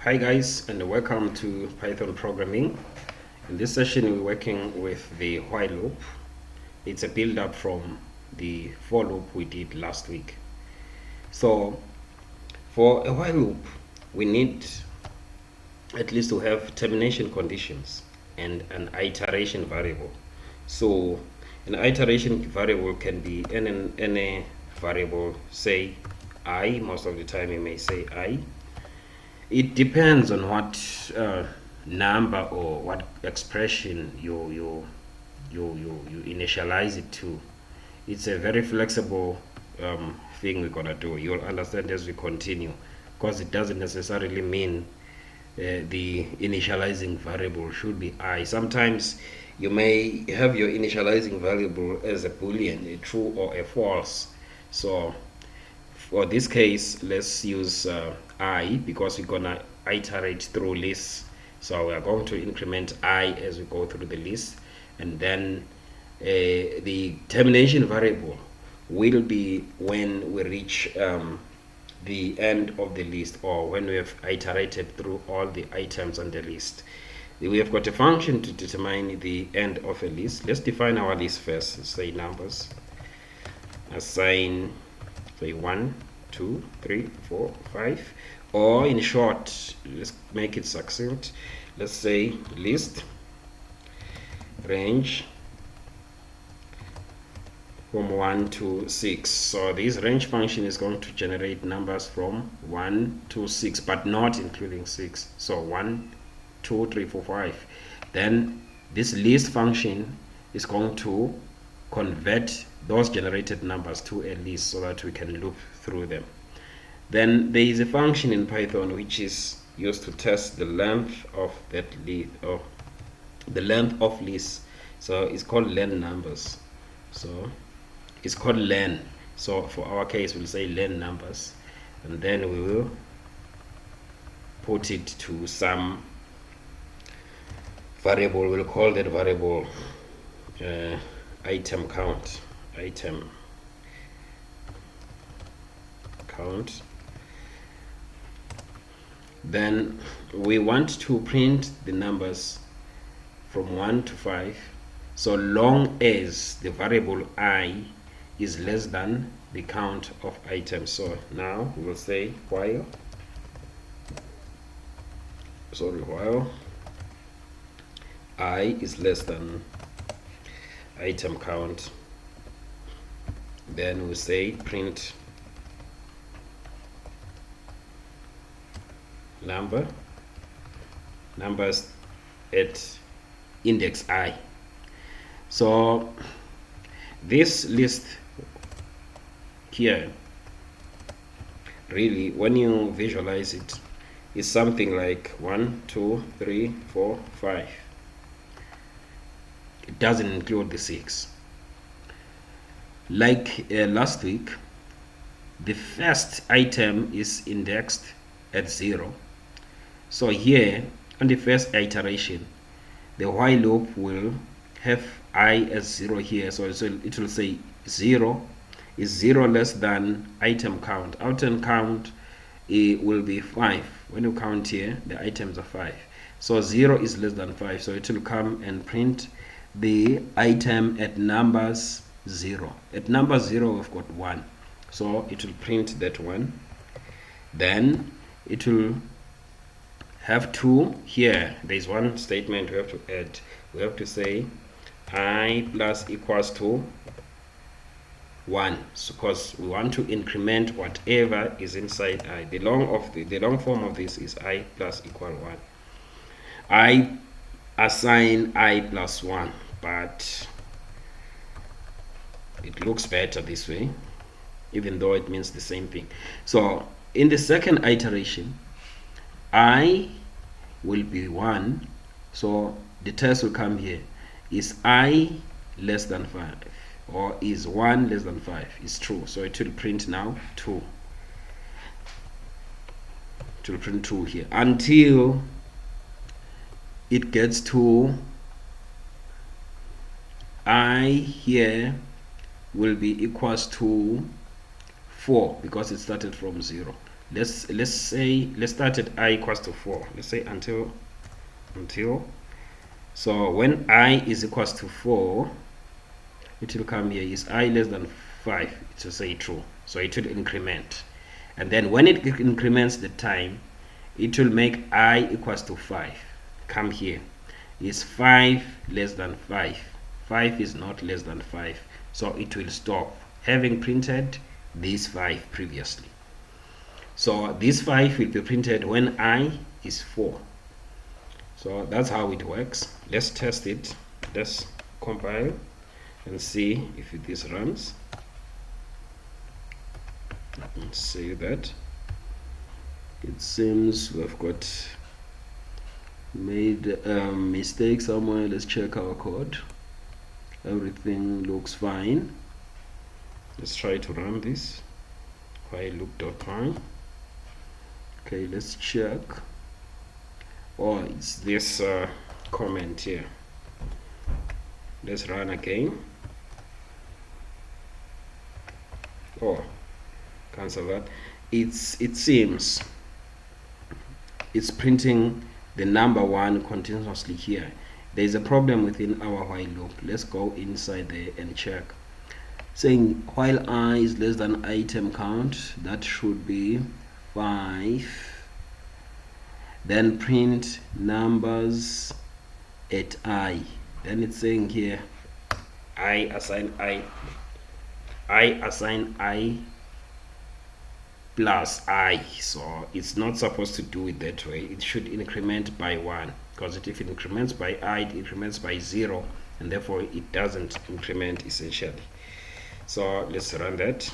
Hi guys, and welcome to Python programming. In this session we're working with the while loop. It's a build up from the for loop we did last week. So for a while loop we need at least to have termination conditions and an iteration variable. So an iteration variable can be any variable, say I. Most of the time you may say I. It depends on what number or what expression you initialize it to. It's a very flexible thing we're gonna do. You'll understand as we continue, because it doesn't necessarily mean the initializing variable should be I. Sometimes you may have your initializing variable as a boolean, a true or a false. So for this case, let's use I, because we're gonna iterate through lists. So we are going to increment I as we go through the list, and then the termination variable will be when we reach the end of the list, or when we have iterated through all the items on the list. We have got a function to determine the end of a list. Let's define our list first. Let's say numbers, assign, say 1, 2, 3, 4, 5, or in short, let's make it succinct. Let's say list range from 1 to 6. So this range function is going to generate numbers from 1 to 6, but not including 6. So 1, 2, 3, 4, 5. Then this list function is going to convert those generated numbers to a list so that we can loop through them. Then there is a function in Python which is used to test the length of that list, or the length of lists. So it's called len numbers. So it's called len. So for our case, we'll say len numbers, and then we will put it to some variable. We'll call that variable item count. Item count. Then we want to print the numbers from 1 to 5 so long as the variable I is less than the count of items. So now we will say while I is less than item count, then we say print numbers at index I. So this list here, really, when you visualize it, is something like 1, 2, 3, 4, 5. It doesn't include the 6. Like last week, the first item is indexed at 0. So here on the first iteration, the while loop will have I as 0 here. So it will say 0 is 0 less than item count. Item count will be 5. When you count here, the items are 5. So 0 is less than 5. So it will come and print the item at numbers 0. At number 0, we've got 1. So it will print that 1. Then it will have 2 here. There's one statement we have to add. We have to say I plus equals to 1, because we want to increment whatever is inside I. The long form of this is I plus equal 1. I assign I plus 1, but it looks better this way, even though it means the same thing. So in the second iteration, I will be 1. So the test will come here. Is I less than 5, or is 1 less than 5? It's true. So it will print now 2. It will print 2 here until it gets to I here will be equals to 4, because it started from 0. let's start at I equals to 4. Let's say until so when I is equals to 4, it will come here. Is I less than 5? It will say true, so it will increment, and then when it increments the time, it will make I equals to 5. Come here. Is 5 less than 5? 5 is not less than 5, so it will stop having printed this 5 previously. So this 5 will be printed when I is 4. So that's how it works. Let's test it. Let's compile and see if this runs. Let's see that. It seems we've got made a mistake somewhere. Let's check our code. Everything looks fine. Let's try to run this. While loop.py. Okay, let's check. Oh, it's this comment here. Let's run again. Oh, cancel that. It seems it's printing the number 1 continuously here. There is a problem within our while loop. Let's go inside there and check. Saying while I is less than item count, that should be 5. Then print numbers at I. Then it's saying here I assign I plus I. So it's not supposed to do it that way. It should increment by 1, because if it increments by I, it increments by 0, and therefore it doesn't increment essentially. So let's run that.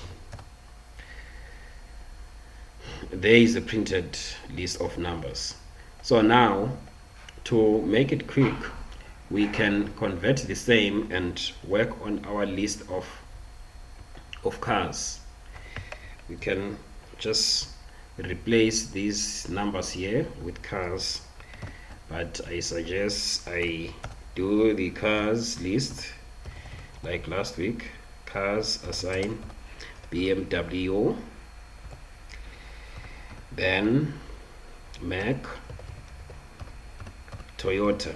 There is a printed list of numbers. So now, to make it quick, we can convert the same and work on our list of cars. We can just replace these numbers here with cars, but I suggest I do the cars list like last week. Cars assign BMW, then Mac, Toyota,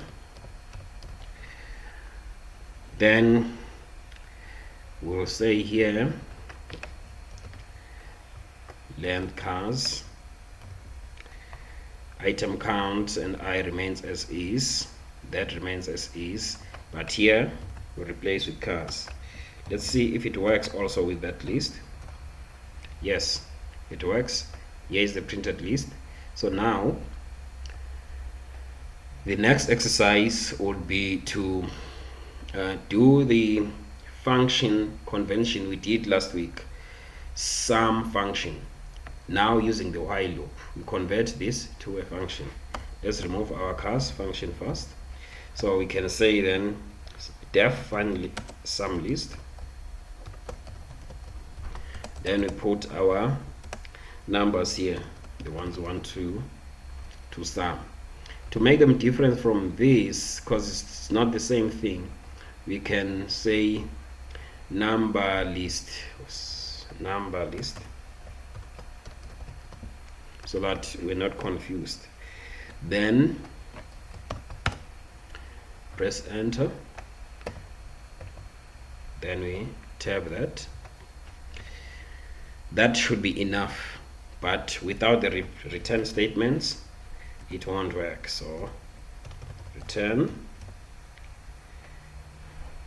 then we'll say here land cars, item count and I remains as is. That remains as is, but here we'll replace with cars. Let's see if it works also with that list. Yes, it works. Here is the printed list. So now the next exercise would be to do the function convention we did last week. Sum function. Now using the while loop, we convert this to a function. Let's remove our cars function first. So we can say then def find sum list. Then we put our numbers here, the ones we want to sum. To make them different from this, because it's not the same thing, we can say number list, so that we're not confused. Then press enter. Then we tab that. That should be enough, but without the return statements it won't work. So return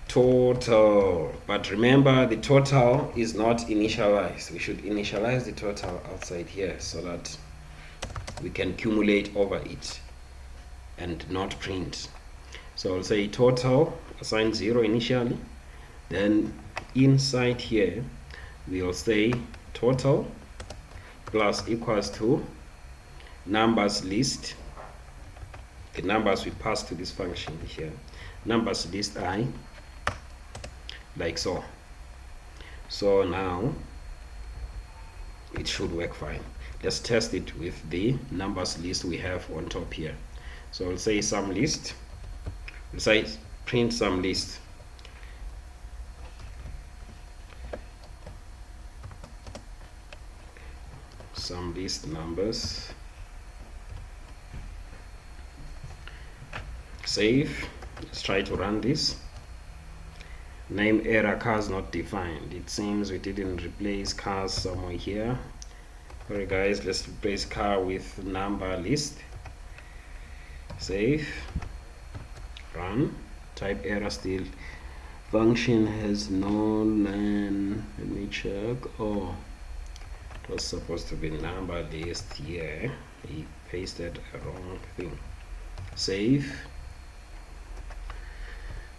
total, but remember the total is not initialized. We should initialize the total outside here so that we can accumulate over it and not print. So I'll say total assign 0 initially, then inside here we'll say total plus equals to numbers list, the numbers we pass to this function here, numbers list I, like so. So now it should work fine. Let's test it with the numbers list we have on top here. So we'll say sum list, we'll say print sum list. some list numbers. Save. Let's try to run this. Name error, cars not defined. It seems we didn't replace cars somewhere here. Alright guys, let's replace car with number list. Save. Run. Type error still. Function has no line. Let me check. Oh, it was supposed to be number list here. He pasted a wrong thing. Save.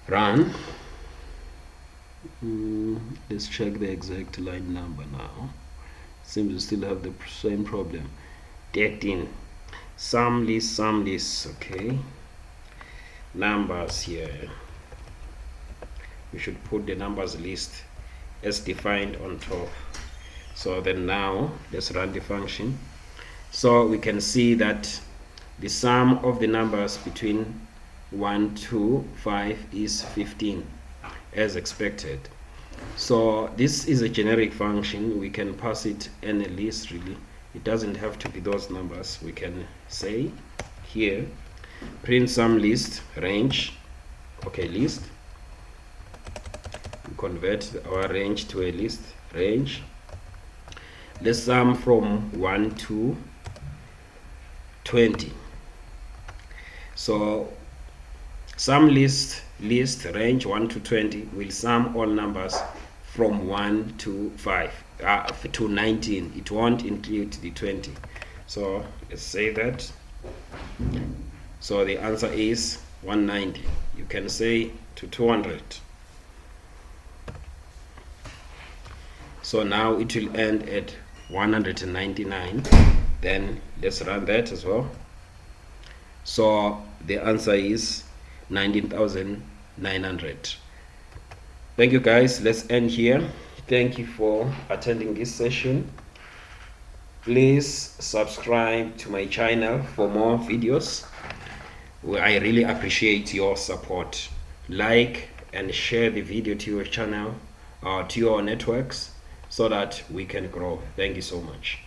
Run. Let's check the exact line number now. Seems to still have the same problem. 13. Sum list. Okay. Numbers here. We should put the numbers list as defined on top. So then now let's run the function. So we can see that the sum of the numbers between 1 to 5 is 15 as expected. So this is a generic function. We can pass it any list really. It doesn't have to be those numbers. We can say here print sum list range. Okay, list. We convert our range to a list range. Let's sum from 1 to 20. So sum list range 1 to 20 will sum all numbers from 1 to 5 to 19. It won't include the 20. So let's say that. So the answer is 190. You can say to 200. So now it will end at 199. Then let's run that as well. So the answer is 19,900. Thank you guys. Let's end here. Thank you for attending this session. Please subscribe to my channel for more videos. I really appreciate your support. Like and share the video to your channel or to your networks so that we can grow. Thank you so much.